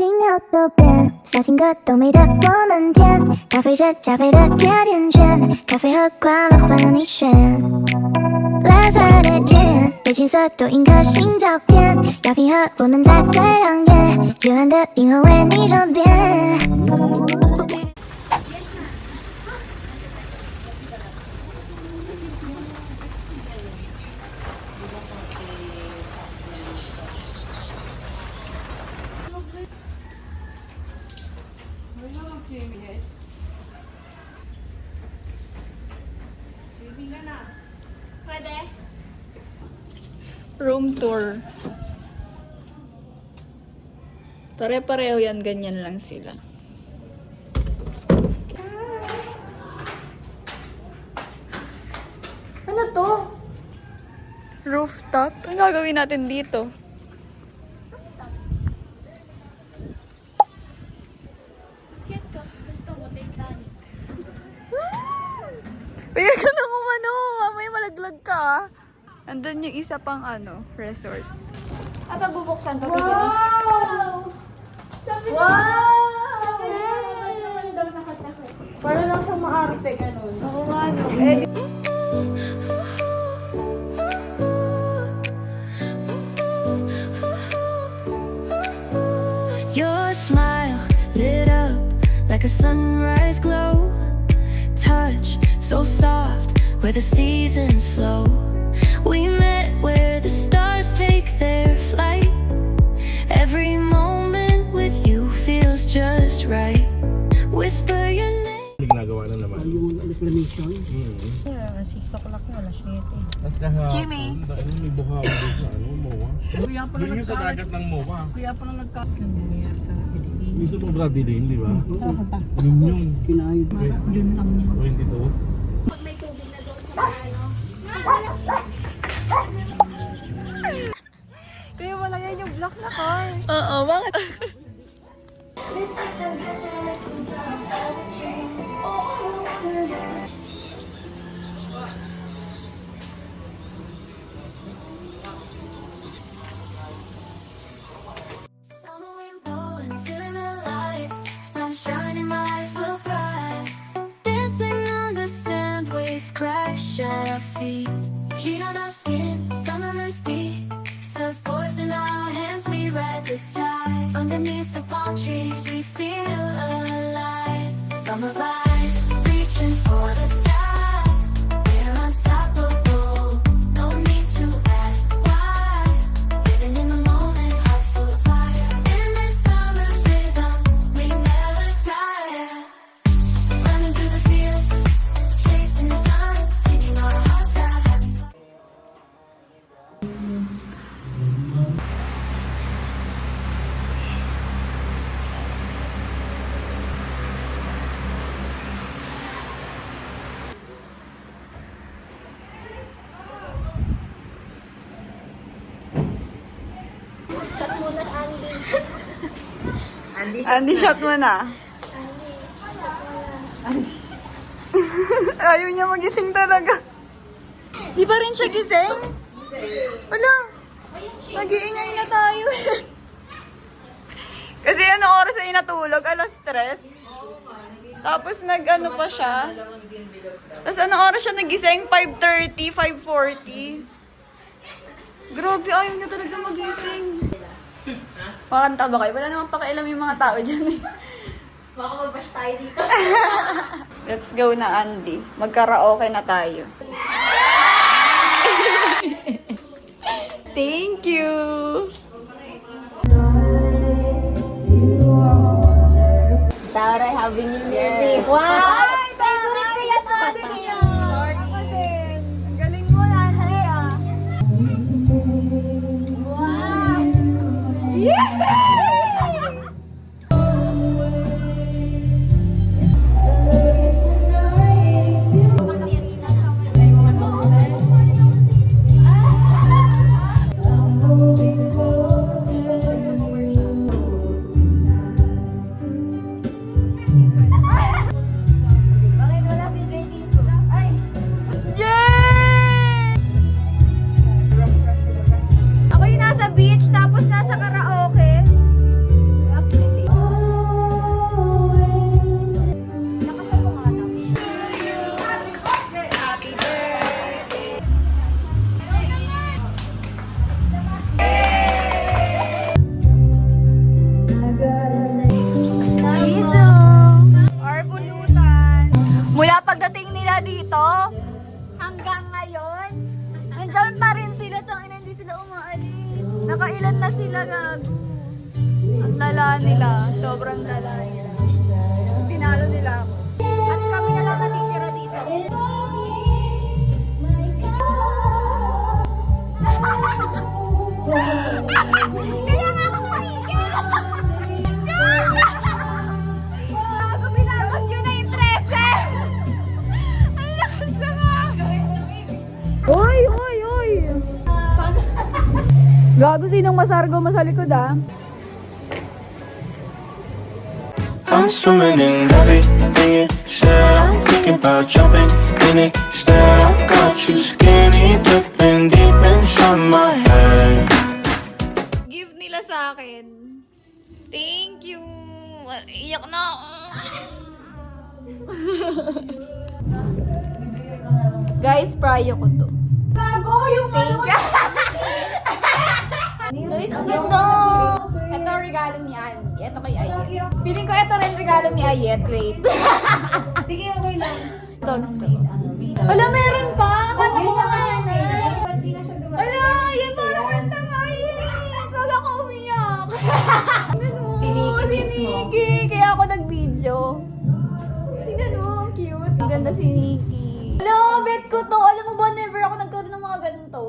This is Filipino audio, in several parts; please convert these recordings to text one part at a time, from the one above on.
心跳都变，小情歌都没得我们甜。咖啡是加菲的甜甜圈，咖啡和快乐换了你选。Let's have it again，有青涩多印颗心照片，药品和我们在最亮眼，幽暗的银河为你装点。Room tour. Pare-pareho yan, ganyan lang sila. Ano to? Rooftop? Ano gagawin natin dito? Bigyan ka nang umano, mamaya malaglag ka. Andun yung isa pang resort. At bubuksan to. Wow! Wow! Para lang siyang maarte, ganun. Oo nga, no. Your smile lit up like a sunrise glow. Touch so soft where the seasons flow. We met where the stars take their flight. Every moment with you feels just right. Whisper your name. Ginagawa na naman. Yung explanation? Mm. 6 o'clock na, alas 7. Tapos kahapon, Jimmy. dahil may buhawa doon sa MOA. Kuya pa Doon lang yung sa dagat ng MOA. Kuya pa lang nagkas kang nangyayari sa Pilipinas. Yung sa sobrang dilim, di ba? Saan ka? Yun yun. Kinayod. Yun lang yan. 22. Kaya wala yan yung black na car. Oo, bakit? Summer wind blowing, feeling alive. Sunshine in my eyes will fly. Dancing on the sand, waves crash at our feet. Heat on our skin, some memories beat. Surfboards in our hands, we ride the tide. Underneath the palm trees, we feel alive. Summer vibes, reaching for the sky. We're unstoppable, no need to ask why. Living in the moment, hearts full of fire. In this summer's rhythm, we never tire. Running through the fields, chasing the sun, singing our hearts out, having fun. Andy, shot mo na. Andy. Ayaw niya magising talaga. Di ba rin siya gising? Wala. Mag-iingay na tayo. Kasi anong oras ay natulog? Alas 3. Tapos nag-ano pa siya. Tapos anong oras siya nagising? 5:30, 5:40. Grabe, ayaw niya talaga magising. Makanta ba kayo? Wala namang pakialam yung mga tao dyan eh. Baka mabash tayo dito. Let's go na, Andy. Magkaraoke na tayo. Thank you! Tara, having you near me. Wow! Favorite ko yan sa atin niya. Ako din. Ang galing mo na, Hea. Wow! Yeah! lala nila. Sobrang lala nila. Tinalo nila ako. At kami na lang natitira dito. Kaya nga ako tumigil! Bago binabag yun na yung 13! Ang lakas na nga! Oy! Oy! Oy! Gago, sinong masargo mo sa likod, ah? I'm swimming in everything you said. I'm thinking about jumping in it. Instead, I got you skinny dipping deep inside my head. Gift nila sa akin. Thank you. Iyak na ako. Guys, prayo ko to. Gago yung thank you. Guys, ang ganda. Ito regalo ni Andy. Ito kay Ayet. Feeling ko ito rin regalo ni Ayet. Wait. Sige, okay lang. Tonsi. Wala, meron pa. Kala ko makana. Wala, yan parang kantang Ayet. Wala ko umiyak. Si Nikki. Kaya ako nag-video. Tingnan mo, ang cute. Ang ganda si Nikki. Hello, bet ko to. Alam mo ba, never ako nagkaroon ng mga ganito.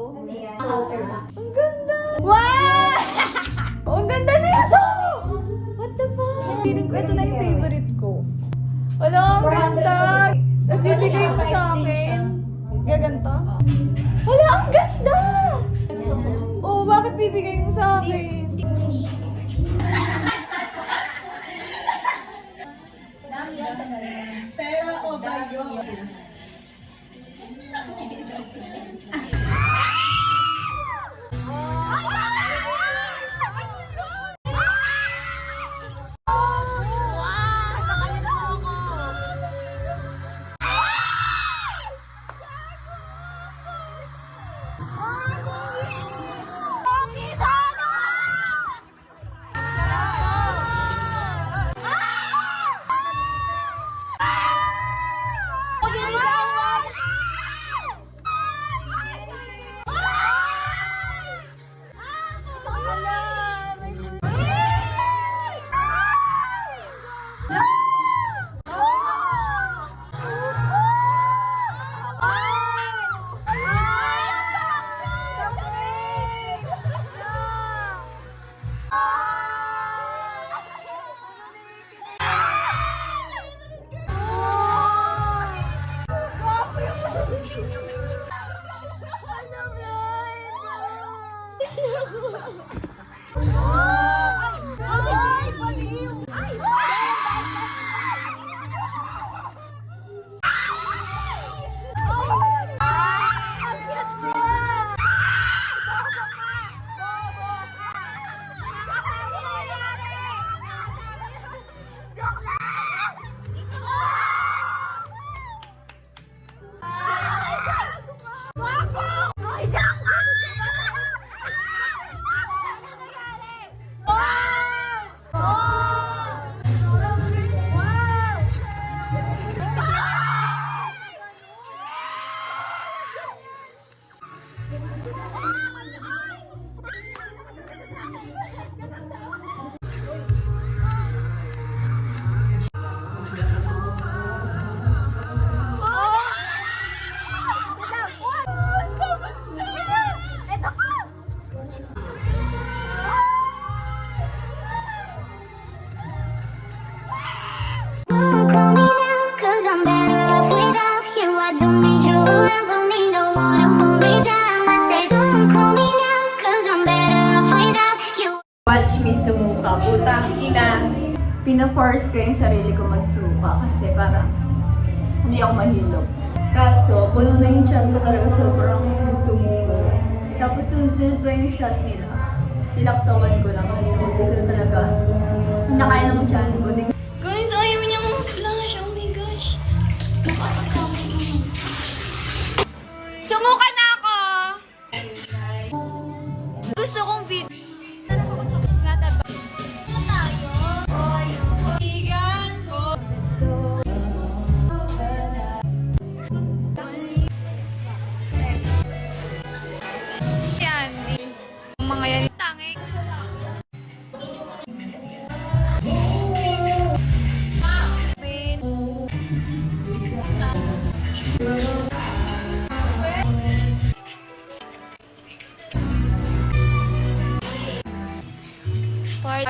Ang ganda. Wow! Ang ganda nito! What the fuck? Feeling ko ito na yung favorite ko. Wala, ang ganda. Tapos bibigay mo sa akin. Gaganto? Wala, ang ganda! Oh, bakit bibigay mo sa akin? Pero, oh, ba yun? Watch me sumuka. Putang ina. Pina-force ko yung sarili ko magsuka kasi parang hindi ako mahilo. Kaso, puno na yung chan ko talaga, sobrang sumuko. Tapos sunod-sunod pa yung shot nila. Nilaktawan ko lang kasi hindi ko talaga nakaya ng chan ko. Guys, ayaw niya mong flash. Oh my gosh. Sumuka na ako! Gusto kong video.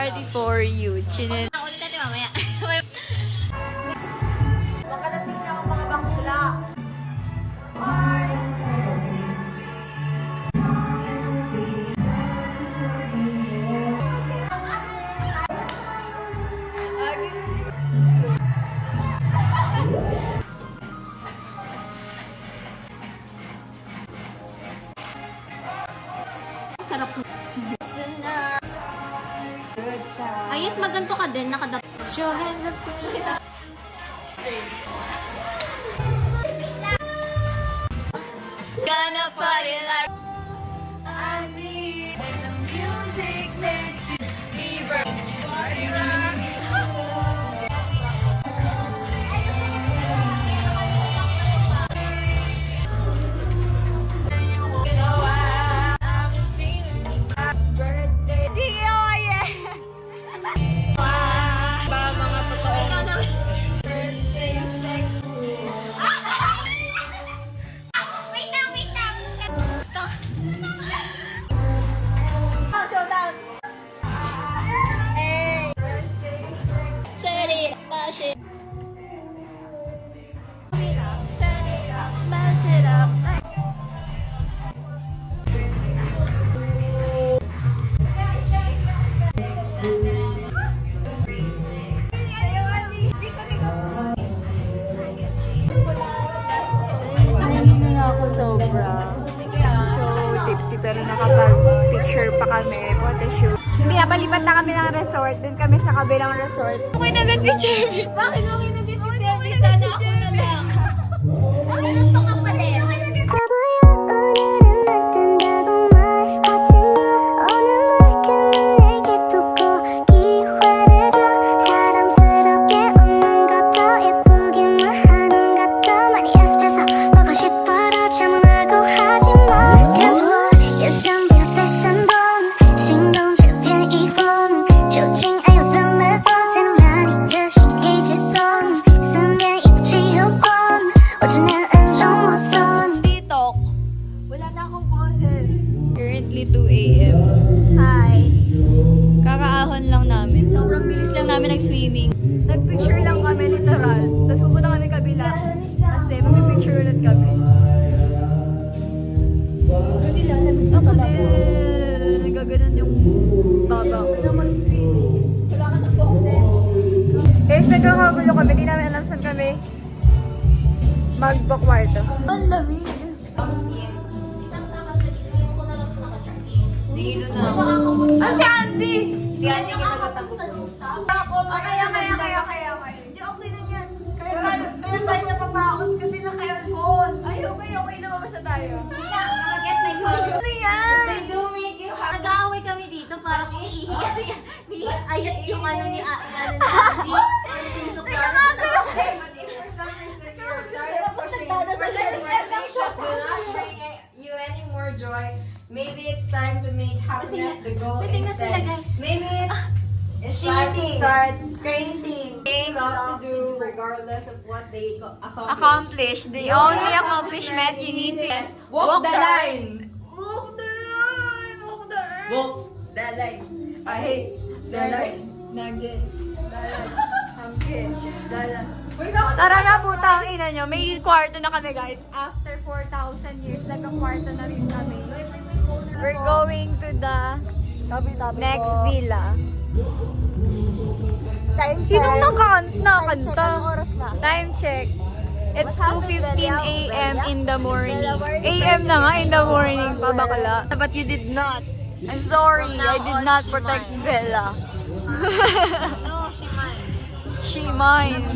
Party for you. Chinil. Ulit natin mamaya. Makalasing niya ang mga bakla. Sarap na. Ayat maganto ka din, nakadap. Show hands up to the Gonna party like I need, and the music makes you fever. Party rock. You know I'm feeling my birthday. Sige, oye. Ba mga totoo birthday sex. Showdown! Hey! Turn it up, mash it. Turn it up, mash it up. Nahihinga na ako sobra. So tipsy pero nakapag-picture pa kami. Photoshoot. Pinapalipat na kami ng resort. Doon kami sa kabilang resort. Okay na ba, teacher? Bakit okay na dito si Selby? Sana ako na lang. Sinunto ka pa din. TikTok. Wala na akong boses. Currently 2 a.m. Hi. Kakaahon lang namin. Sobrang bilis lang namin nag-swimming. Nag-picture lang kami literal. Tapos pupunta kami kabila. Kasi mag-picture ulit kami. Ako din. Nagaganon yung baba ko. Wala ka ng boses. Guys, nagkakagulo kami. Di namin alam saan kami magbakwarto. Ang lamig. Dilo na. Ah, si Andy! Si Andy kinagatakot mo. Kaya. Hindi, okay na yan. Kaya tayo napapaos kasi naka-aircon. Ay, okay. Lumabas na tayo. Nakaget na yun. Ano yan? They do make you happy. Nag-aaway kami dito, parang iihi kami. Di ayat yung ano ni Andy. Tusok na. Tapos nagdadasal siya. Will not bring you any more joy. Maybe it's time to make happiness the goal Lasing na sila, instead. guys. Maybe it's time to start creating stuff to do regardless of what they accomplish. The only accomplishment you need to is Walk the line. Walk the line. Walk the line. I hate the line. Nugget. Dallas. Hamke. Dallas. Tara na puta ang ina nyo. May kwarto na kami guys. After 4,000 years, nagka-kwarto na rin kami. We're going to the next villa. Sinong nakanta? Time check. It's 2:15 a.m. in the morning. A.m. na nga in the morning pa bakla. But you did not. I'm sorry, I did not protect Bella. No, she might. She mine.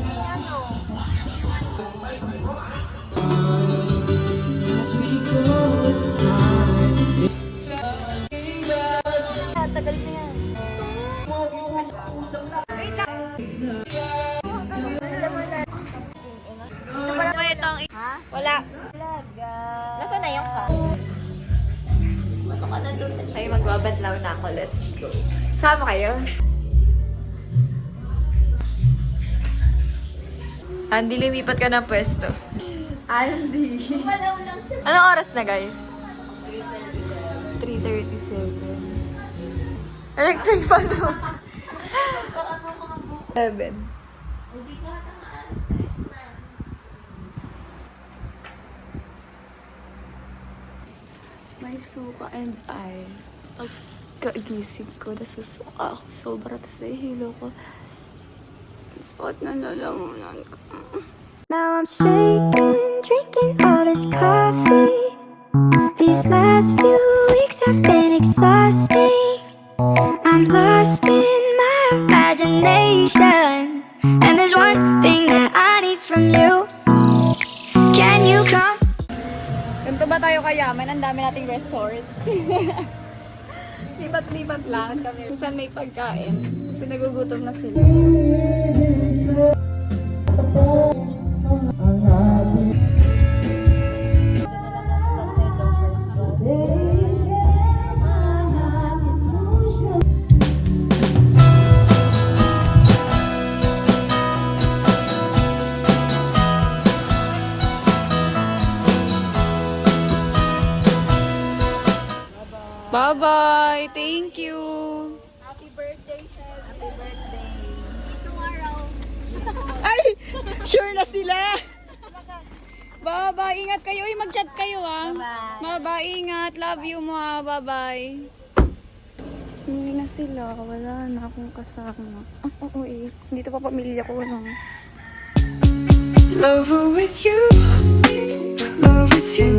Tagal na yan. Wait lang. Ha? Wala. Nasaan na yung ka? Bato ka na doon. Ay, magbabadlaw na ako. Let's go. Sama kayo? Andy, lumipat ka ng pwesto. Andy. Malaw lang siya. Anong oras na, guys? 3:37. Electric fan mo. 7. Hindi ko ata maalas-stress na. May suka and I. Pagkagising ko, nasusuka ako sobra. Tapos nahihilo ko. Suot na lalamunan ko. Now I'm shaking, drinking all this coffee. These last few weeks have been exhausting. I'm lost in my imagination, and there's one thing that I need from you. Can you come? Ganito ba tayo kayaman? Ang dami nating resort. Lipat-lipat lang kami. Kung saan may pagkain. Kasi nagugutom na sila. Bye-bye! Thank you! Happy birthday, Chef. Happy birthday. Tomorrow. Ay! Sure na sila! Bye-bye! Ingat kayo! Uy, mag-chat kayo ah! Bye-bye! Ingat! Love you mo ah! Bye-bye! Hindi na sila. Wala na akong kasama. Oo eh. Dito pa pamilya ko lang. Lover with you, love with you.